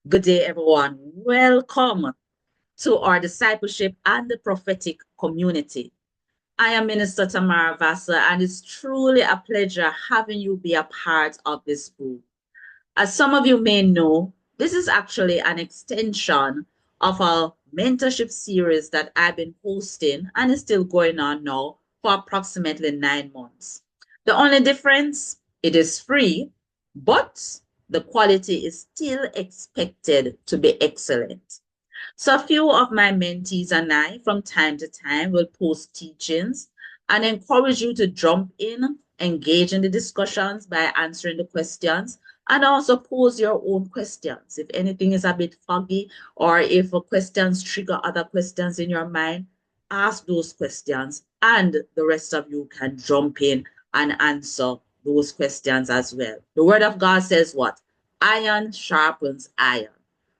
Good day, everyone. Welcome to our Discipleship and the Prophetic community. I am Minister Tamara Vassell, and it's truly a pleasure having you be a part of this group. As some of you may know, this is actually an extension of a mentorship series that I've been hosting and is still going on now for approximately 9 months. The only difference, it is free, but the quality is still expected to be excellent. So a few of my mentees and I, from time to time, will post teachings and encourage you to jump in, engage in the discussions by answering the questions, and also pose your own questions. If anything is a bit foggy or if questions trigger other questions in your mind, ask those questions, and the rest of you can jump in and answer those questions as well. The Word of God says what? Iron sharpens iron.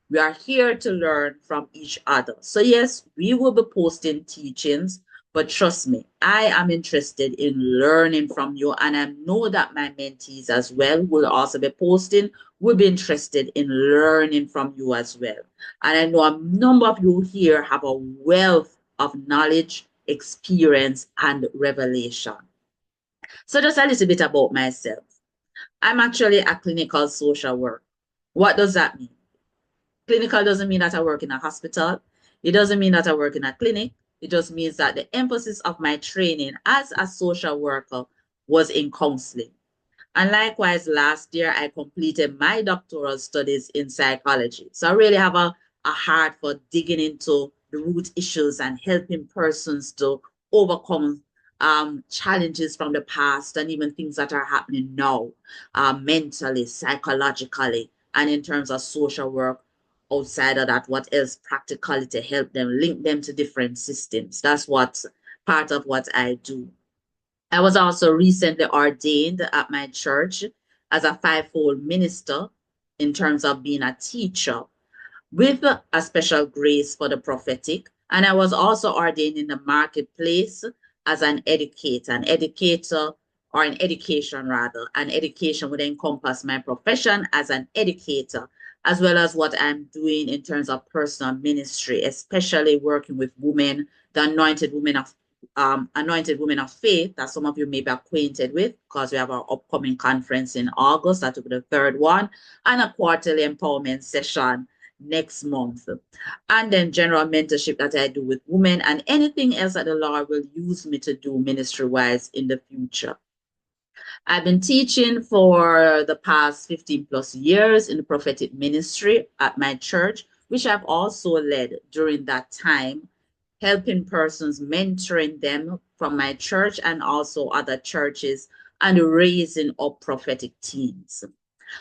We are here to learn from each other. So, yes, we will be posting teachings, but trust me, I am interested in learning from you. And I know that my mentees as well will also be posting, will be interested in learning from you as well. And I know a number of you here have a wealth of knowledge, experience, and revelation. So, just a little bit about myself. I'm actually a clinical social worker. What does that mean? Clinical doesn't mean that I work in a hospital. It doesn't mean that I work in a clinic. It just means that the emphasis of my training as a social worker was in counseling. And likewise, last year I completed my doctoral studies in psychology. So I really have a heart for digging into the root issues and helping persons to overcome challenges from the past and even things that are happening now, mentally, psychologically, and in terms of social work. Outside of that, what else practically to help them, link them to different systems. That's what part of what I do. I was also recently ordained at my church as a fivefold minister in terms of being a teacher with a special grace for the prophetic. And I was also ordained in the marketplace as an educator, or an education rather. An education would encompass my profession as an educator, as well as what I'm doing in terms of personal ministry, especially working with women, the anointed women of faith that some of you may be acquainted with because we have our upcoming conference in August. That will be the third one, and a quarterly empowerment session next month. And then general mentorship that I do with women and anything else that the Lord will use me to do ministry wise in the future. I've been teaching for the past 15 plus years in the prophetic ministry at my church, which I've also led during that time, helping persons, mentoring them from my church and also other churches, and raising up prophetic teams.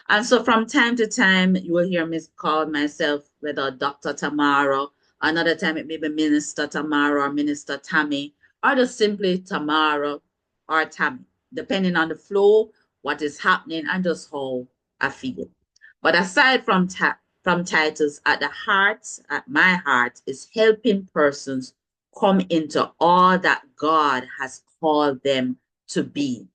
And so from time to time, you will hear me call myself whether Dr. Tamara, another time it may be Minister Tamara or Minister Tammy, or just simply Tamara or Tammy, depending on the flow, what is happening, and just how I feel. But aside from titles, at my heart is helping persons come into all that God has called them to be.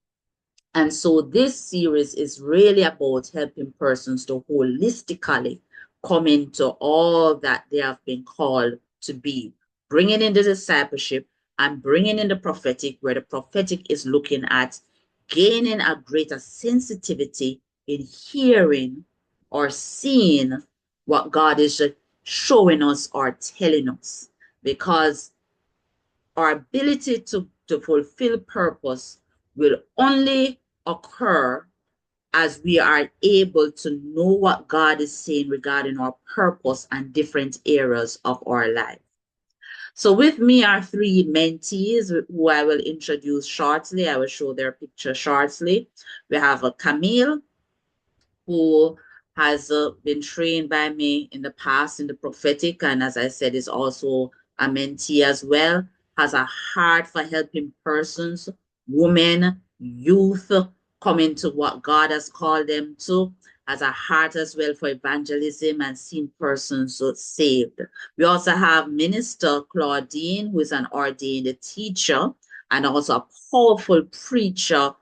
And so this series is really about helping persons to holistically come into all that they have been called to be, bringing in the discipleship and bringing in the prophetic, where the prophetic is looking at gaining a greater sensitivity in hearing or seeing what God is showing us or telling us. Because our ability to fulfill purpose will only occur as we are able to know what God is saying regarding our purpose and different areas of our life. So with me are three mentees who I will introduce shortly. I will show their picture shortly. We have a Camille, who has been trained by me in the past in the prophetic, and as I said, is also a mentee as well, has a heart for helping persons, women, youth come into what God has called them to, has a heart as well for evangelism and seeing persons saved. We also have Minister Claudine, who is an ordained teacher and also a powerful preacher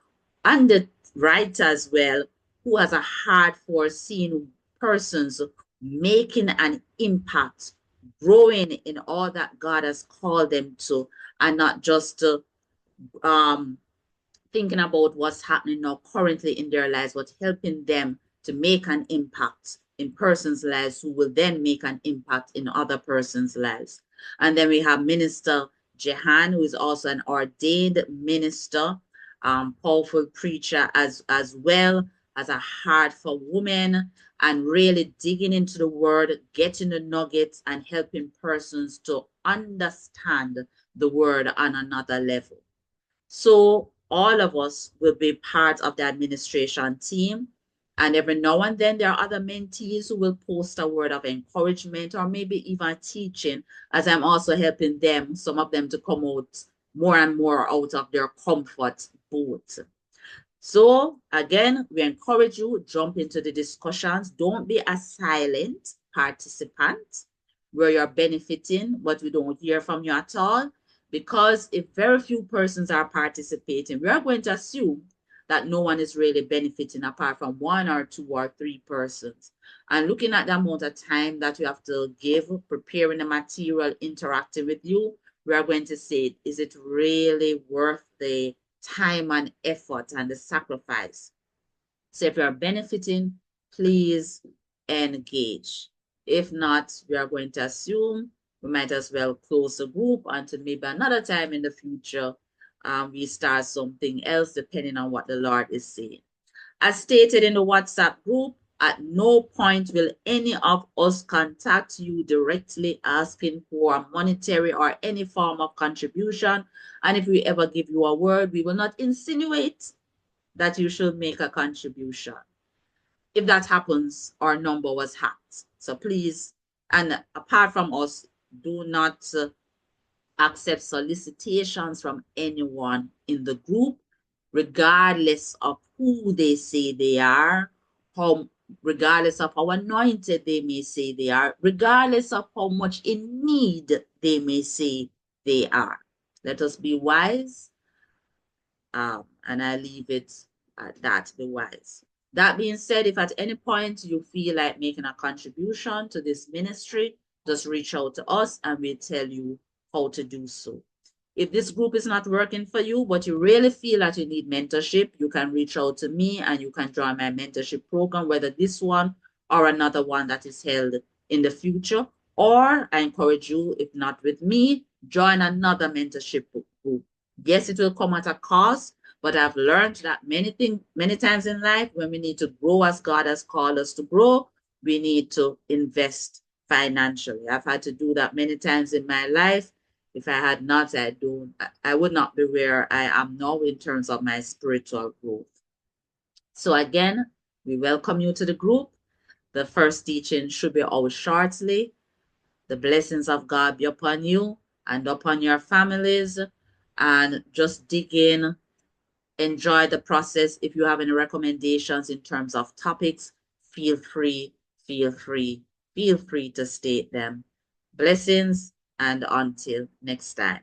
and the writer as well, who has a heart for seeing persons making an impact, growing in all that God has called them to, and not just um, thinking about what's happening now currently in their lives, but helping them to make an impact in persons' lives who will then make an impact in other persons' lives. And then we have Minister Jehan, who is also an ordained minister, powerful preacher as well, has a heart for women and really digging into the word, getting the nuggets and helping persons to understand the word on another level. So all of us will be part of the administration team. And every now and then there are other mentees who will post a word of encouragement or maybe even teaching, as I'm also helping them, some of them to come out more and more out of their comfort boat. So again, we encourage you, jump into the discussions. Don't be a silent participant where you're benefiting, but we don't hear from you at all. Because if very few persons are participating, we are going to assume that no one is really benefiting apart from one or two or three persons. And looking at the amount of time that we have to give, preparing the material, interacting with you, we are going to say, is it really worth the time and effort and the sacrifice? So if you're benefiting, please engage. If not, we are going to assume we might as well close the group until maybe another time in the future we start something else depending on what the Lord is saying. As stated in the WhatsApp group, at no point will any of us contact you directly asking for a monetary or any form of contribution. And if we ever give you a word, we will not insinuate that you should make a contribution. If that happens, our number was hacked. So please, and apart from us, do not accept solicitations from anyone in the group, regardless of who they say they are, how, regardless of how anointed they may say they are, regardless of how much in need they may say they are. Let us be wise, and I leave it at that, be wise. That being said, if at any point you feel like making a contribution to this ministry, just reach out to us and we'll tell you how to do so. If this group is not working for you, but you really feel that you need mentorship, you can reach out to me and you can join my mentorship program, whether this one or another one that is held in the future. Or I encourage you, if not with me, join another mentorship group. Yes, it will come at a cost, but I've learned that many times in life, when we need to grow as God has called us to grow, we need to invest financially. I've had to do that many times in my life. If I had not, I would not be where I am now in terms of my spiritual growth. So again, we welcome you to the group. The first teaching should be out shortly. The blessings of God be upon you and upon your families. And just dig in, enjoy the process. If you have any recommendations in terms of topics, feel free, feel free, feel free to state them. Blessings, and until next time.